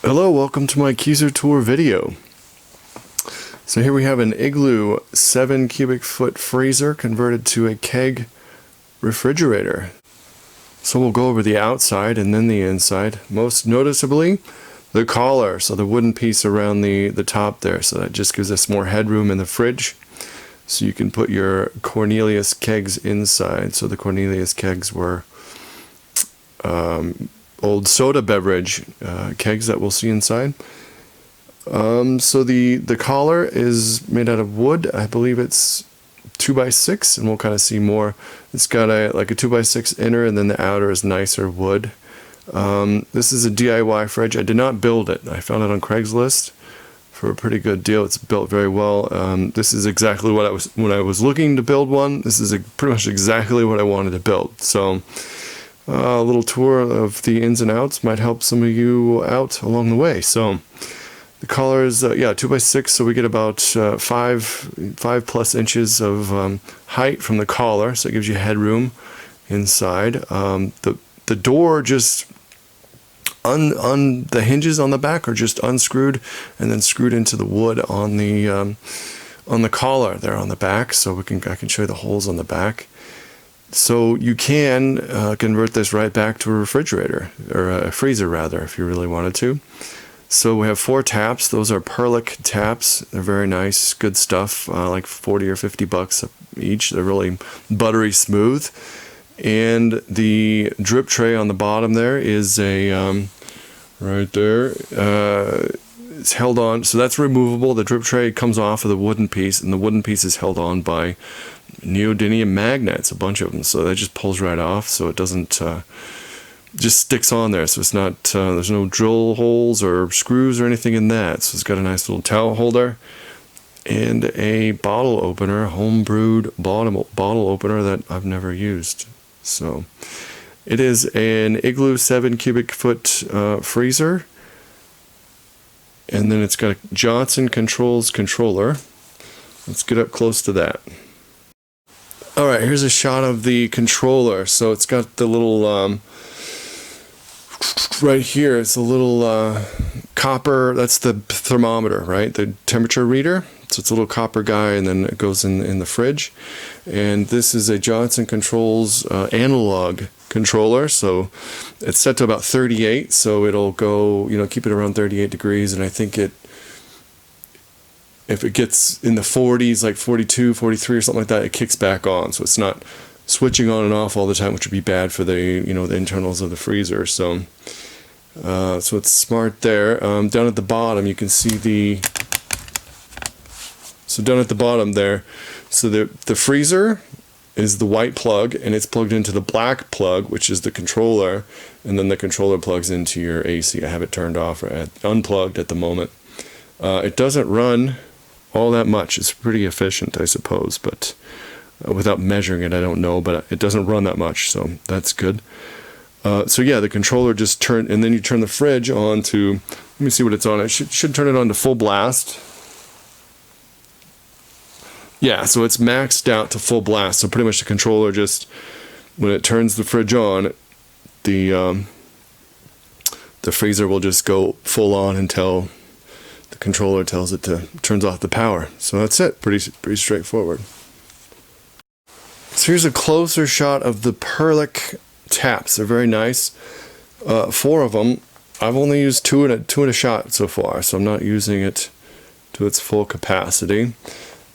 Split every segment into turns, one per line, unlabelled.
Hello, welcome to my Keezer Tour video. So here we have an Igloo 7 cubic foot freezer converted to a keg refrigerator. So we'll go over the outside and then the inside. Most noticeably, the collar, so the wooden piece around the top there. So that just gives us more headroom in the fridge. So you can put your Cornelius kegs inside. So the Cornelius kegs were old soda beverage kegs that we'll see inside. So the collar is made out of wood. I believe it's 2x6, and we'll kind of see more. It's got like a 2x6 inner, and then the outer is nicer wood. This is a DIY fridge. I did not build it. I found it on Craigslist for a pretty good deal. It's built very well. This is exactly what when I was looking to build one. This is pretty much exactly what I wanted to build. So a little tour of the ins and outs might help some of you out along the way. So the collar is 2x6, so we get about 5+ inches of height from the collar, so it gives you headroom inside. The door just the hinges on the back are just unscrewed and then screwed into the wood on the collar there on the back. So I can show you the holes on the back. So you can convert this right back to a refrigerator, or a freezer rather, if you really wanted to. So we have 4 taps. Those are Perlic taps. They're very nice, good stuff, like 40 or 50 bucks each. They're really buttery smooth. And the drip tray on the bottom there is a, right there, it's held on, so that's removable. The drip tray comes off of the wooden piece, and the wooden piece is held on by neodymium magnets, a bunch of them, so that just pulls right off, so it doesn't just sticks on there. So it's not there's no drill holes or screws or anything in that. So it's got a nice little towel holder and a bottle opener, home-brewed bottle opener that I've never used. So it is an Igloo 7 cubic foot freezer, and then it's got a Johnson Controls controller. Let's get up close to that. Alright, here's a shot of the controller. So it's got the little, right here, it's a little copper, that's the thermometer, right? The temperature reader. So it's a little copper guy, and then it goes in the fridge. And this is a Johnson Controls analog controller. So it's set to about 38, so it'll go, keep it around 38 degrees, and I think if it gets in the 40s, like 42, 43 or something like that, it kicks back on. So it's not switching on and off all the time, which would be bad for the the internals of the freezer. So so it's smart there. Down at the bottom you can see down at the bottom there, so the freezer is the white plug, and it's plugged into the black plug, which is the controller, and then the controller plugs into your AC. I have it turned off or unplugged at the moment. It doesn't run all that much. It's pretty efficient, I suppose, but without measuring it, I don't know, but it doesn't run that much, so that's good. So yeah, the controller just and then you turn the fridge on to, let me see what it's on. I should turn it on to full blast. Yeah, so it's maxed out to full blast. So pretty much the controller just, when it turns the fridge on, the freezer will just go full on until the controller tells it to turns off the power. So that's it. Pretty straightforward. So here's a closer shot of the Perlic taps. They're very nice. 4 of them. I've only used two in a shot so far, so I'm not using it to its full capacity.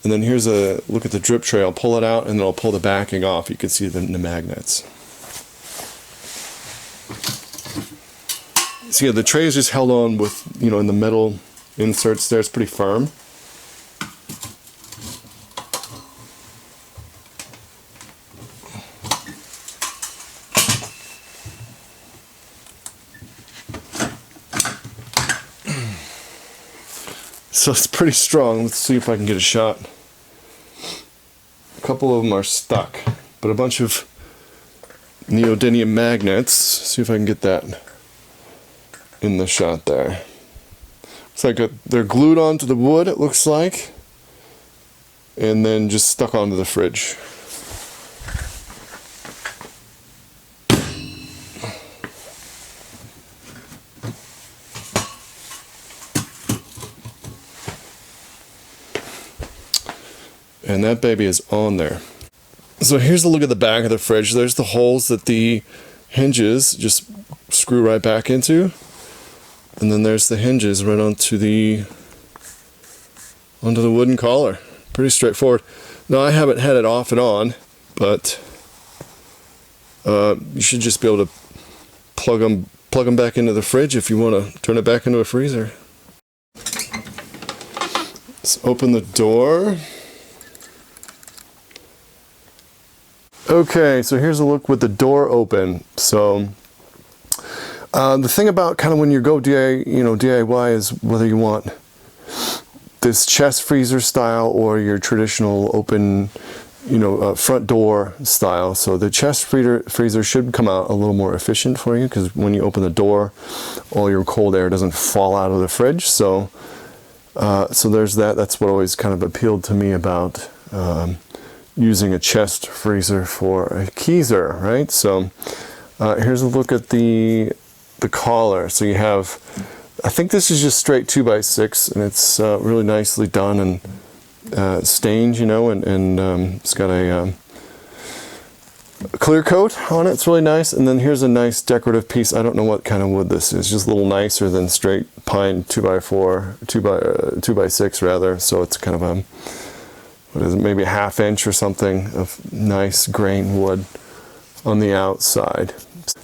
And then here's a look at the drip tray. I'll pull it out, and then I'll pull the backing off. You can see the magnets. So yeah, the tray is just held on with, in the metal inserts there. It's pretty firm. So it's pretty strong. Let's see if I can get a shot. A couple of them are stuck, but a bunch of neodymium magnets. See if I can get that in the shot there. It's like they're glued onto the wood, it looks like, and then just stuck onto the fridge. and that baby is on there. So here's a look at the back of the fridge. There's the holes that the hinges just screw right back into, and then there's the hinges right onto the wooden collar. Pretty straightforward. Now I haven't had it off and on, but you should just be able to plug them back into the fridge if you want to turn it back into a freezer. Let's open the door. Okay, so here's a look with the door open. So the thing about kind of when you go DIY is whether you want this chest freezer style or your traditional open, front door style. So the chest freezer should come out a little more efficient for you, because when you open the door, all your cold air doesn't fall out of the fridge. So there's that. That's what always kind of appealed to me about using a chest freezer for a Keezer, right? So here's a look at the collar. So you have, I think this is just straight 2x6, and it's really nicely done and stained, and it's got a clear coat on it. It's really nice. And then here's a nice decorative piece. I don't know what kind of wood this is. Just a little nicer than straight pine 2x6 rather. So it's kind of a, what is it, maybe a 1/2 inch or something of nice grain wood on the outside.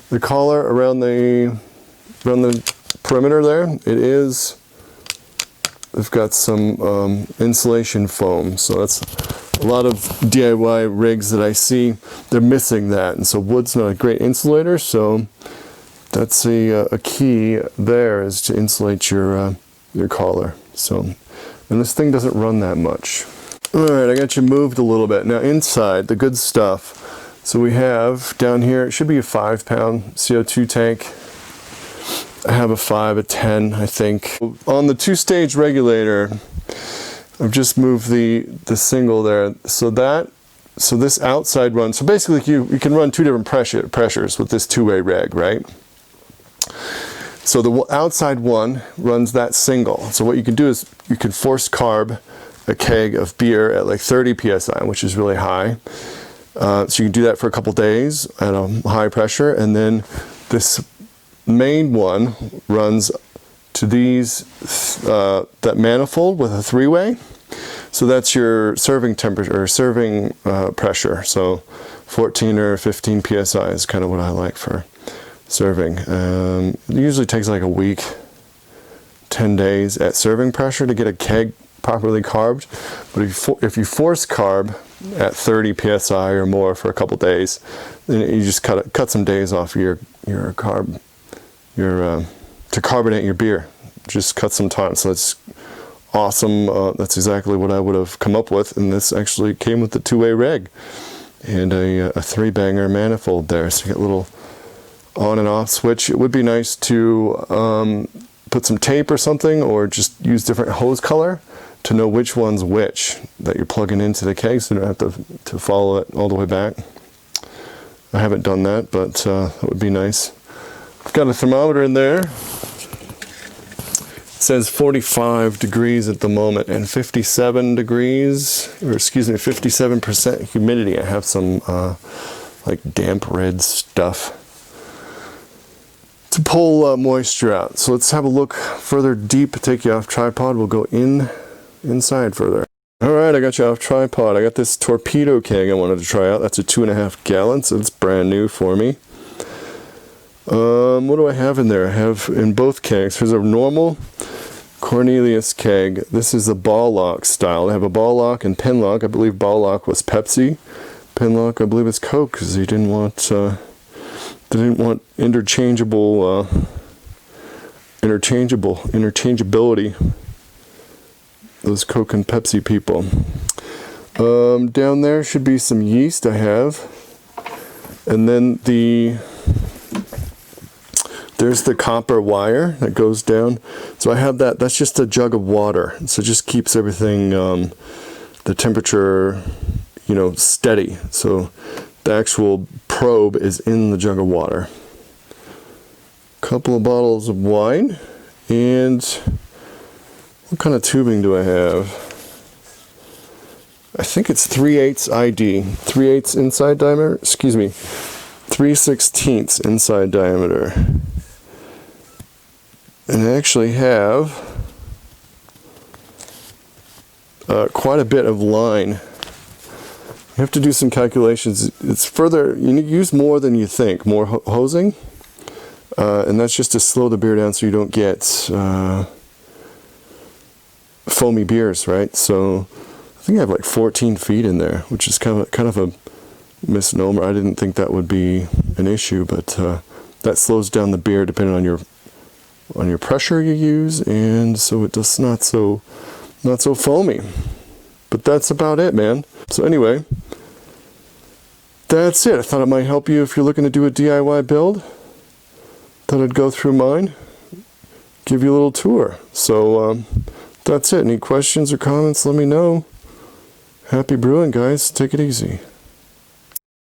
The collar around the perimeter there, they've got some insulation foam. So that's a lot of DIY rigs that I see, they're missing that. And so wood's not a great insulator, so that's a key there, is to insulate your collar. So, and this thing doesn't run that much. All right, I got you moved a little bit. Now inside, the good stuff. So we have down here, it should be a 5-pound CO2 tank. I have a 5, a 10, I think. On the 2-stage regulator, I've just moved the single there. So this outside run, so basically you can run 2 different pressures with this 2-way reg, right? So the outside one runs that single. So what you can do is you can force carb a keg of beer at like 30 psi, which is really high. So you can do that for a couple days at a high pressure, and then this main one runs to that manifold with a 3-way. So that's your serving temperature or serving pressure. So 14 or 15 psi is kind of what I like for serving. It usually takes like a week, 10 days at serving pressure to get a keg properly carbed. But if you force carb at 30 psi or more for a couple days, then you just cut some days off your carb, to carbonate your beer. Just cut some time. So that's awesome. That's exactly what I would have come up with, and this actually came with the 2-way reg and a 3-banger manifold there, so you get a little on and off switch. It would be nice to put some tape or something, or just use different hose color to know which one's which that you're plugging into the keg, so you don't have to follow it all the way back. I haven't done that, but that would be nice. I've got a thermometer in there. It says 45 degrees at the moment, and 57 degrees, or excuse me, 57% humidity. I have some like damp red stuff to pull moisture out. So let's have a look further deep. Take you off tripod. We'll go inside further. All right, I got you off tripod. I got this torpedo keg I wanted to try out. That's a 2.5 gallons. So it's brand new for me. What do I have in there? I have in both kegs. Here's a normal Cornelius keg. This is a ball lock style. I have a ball lock and pin lock. I believe ball lock was Pepsi. Pin lock, I believe it's Coke, because he didn't want interchangeability. Those Coke and Pepsi people. Down there should be some yeast I have, and then there's the copper wire that goes down. So I have that. That's just a jug of water. So it just keeps everything, the temperature, steady. So the actual probe is in the jug of water. Couple of bottles of wine, and what kind of tubing do I have? I think it's 3/8 ID, 3/8 inside diameter, excuse me, 3/16 inside diameter. And I actually have quite a bit of line. You have to do some calculations. It's further, you use more than you think, more hosing. And that's just to slow the beer down so you don't get foamy beers, right? So I think I have like 14 feet in there, which is kind of a misnomer. I didn't think that would be an issue, but that slows down the beer depending on your pressure you use, and so it does not so foamy. But that's about it, man. So anyway, that's it. I thought it might help you if you're looking to do a DIY build. Thought I'd go through mine, give you a little tour. So that's it. Any questions or comments, let me know. Happy brewing, guys. Take it easy.